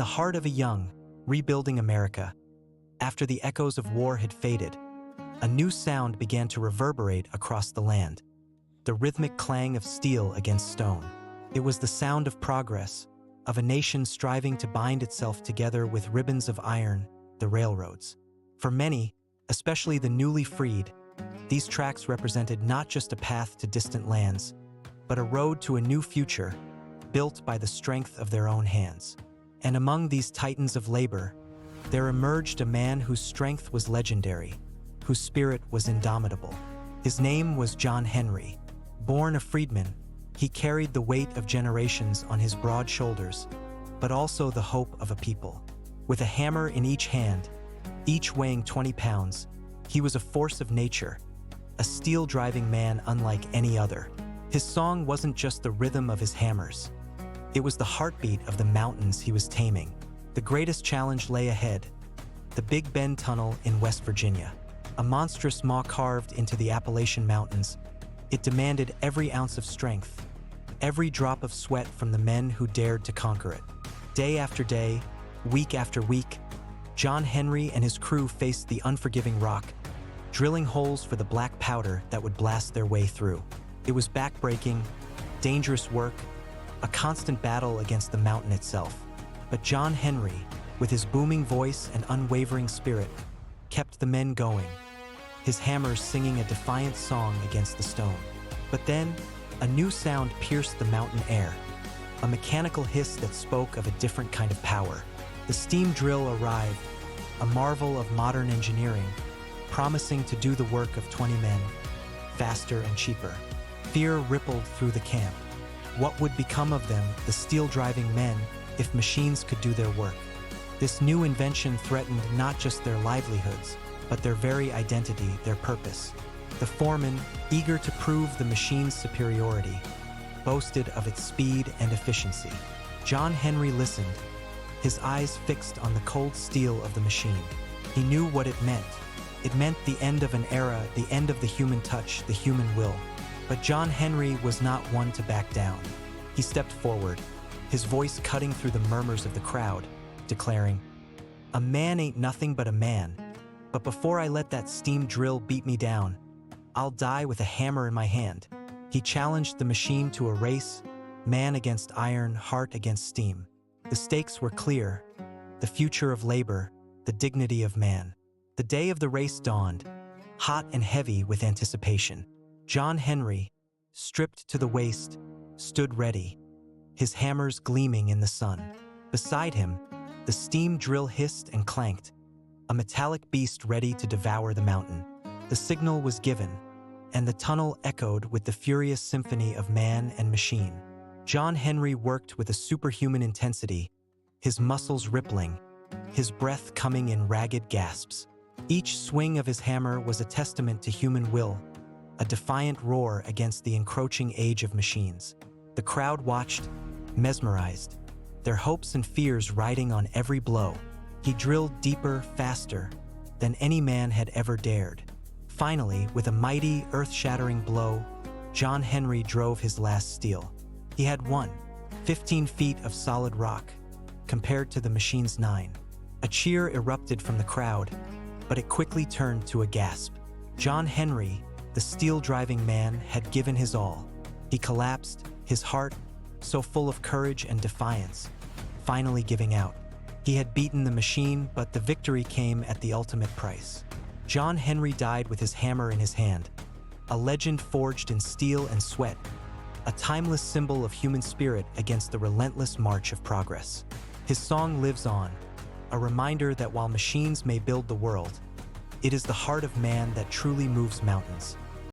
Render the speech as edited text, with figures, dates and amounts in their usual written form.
the heart of a young, rebuilding America, after the echoes of war had faded, a new sound began to reverberate across the land. The rhythmic clang of steel against stone. It was the sound of progress, of a nation striving to bind itself together with ribbons of iron, the railroads. For many, especially the newly freed, these tracks represented not just a path to distant lands, but a road to a new future, built by the strength of their own hands. And among these titans of labor, there emerged a man whose strength was legendary, whose spirit was indomitable. His name was John Henry. Born a freedman, he carried the weight of generations on his broad shoulders, but also the hope of a people. With a hammer in each hand, each weighing 20 pounds, he was a force of nature, a steel-driving man unlike any other. His song wasn't just the rhythm of his hammers. It was the heartbeat of the mountains he was taming. The greatest challenge lay ahead, the Big Bend Tunnel in West Virginia. A monstrous maw carved into the Appalachian Mountains, it demanded every ounce of strength, every drop of sweat from the men who dared to conquer it. Day after day, week after week, John Henry and his crew faced the unforgiving rock, drilling holes for the black powder that would blast their way through. It was backbreaking, dangerous work, a constant battle against the mountain itself. But John Henry, with his booming voice and unwavering spirit, kept the men going, his hammers singing a defiant song against the stone. But then, a new sound pierced the mountain air, a mechanical hiss that spoke of a different kind of power. The steam drill arrived, a marvel of modern engineering, promising to do the work of 20 men, faster and cheaper. Fear rippled through the camp. What would become of them, the steel-driving men, if machines could do their work? This new invention threatened not just their livelihoods, but their very identity, their purpose. The foreman, eager to prove the machine's superiority, boasted of its speed and efficiency. John Henry listened, his eyes fixed on the cold steel of the machine. He knew what it meant. It meant the end of an era, the end of the human touch, the human will. But John Henry was not one to back down. He stepped forward, his voice cutting through the murmurs of the crowd, declaring, "A man ain't nothing but a man. But before I let that steam drill beat me down, I'll die with a hammer in my hand." He challenged the machine to a race, man against iron, heart against steam. The stakes were clear, the future of labor, the dignity of man. The day of the race dawned, hot and heavy with anticipation. John Henry, stripped to the waist, stood ready, his hammers gleaming in the sun. Beside him, the steam drill hissed and clanked, a metallic beast ready to devour the mountain. The signal was given, and the tunnel echoed with the furious symphony of man and machine. John Henry worked with a superhuman intensity, his muscles rippling, his breath coming in ragged gasps. Each swing of his hammer was a testament to human will, a defiant roar against the encroaching age of machines. The crowd watched, mesmerized, their hopes and fears riding on every blow. He drilled deeper, faster, than any man had ever dared. Finally, with a mighty, earth-shattering blow, John Henry drove his last steel. He had won, 15 feet of solid rock, compared to the machine's 9. A cheer erupted from the crowd, but it quickly turned to a gasp. John Henry, the steel-driving man, had given his all. He collapsed, his heart, so full of courage and defiance, finally giving out. He had beaten the machine, but the victory came at the ultimate price. John Henry died with his hammer in his hand, a legend forged in steel and sweat, a timeless symbol of human spirit against the relentless march of progress. His song lives on, a reminder that while machines may build the world, it is the heart of man that truly moves mountains.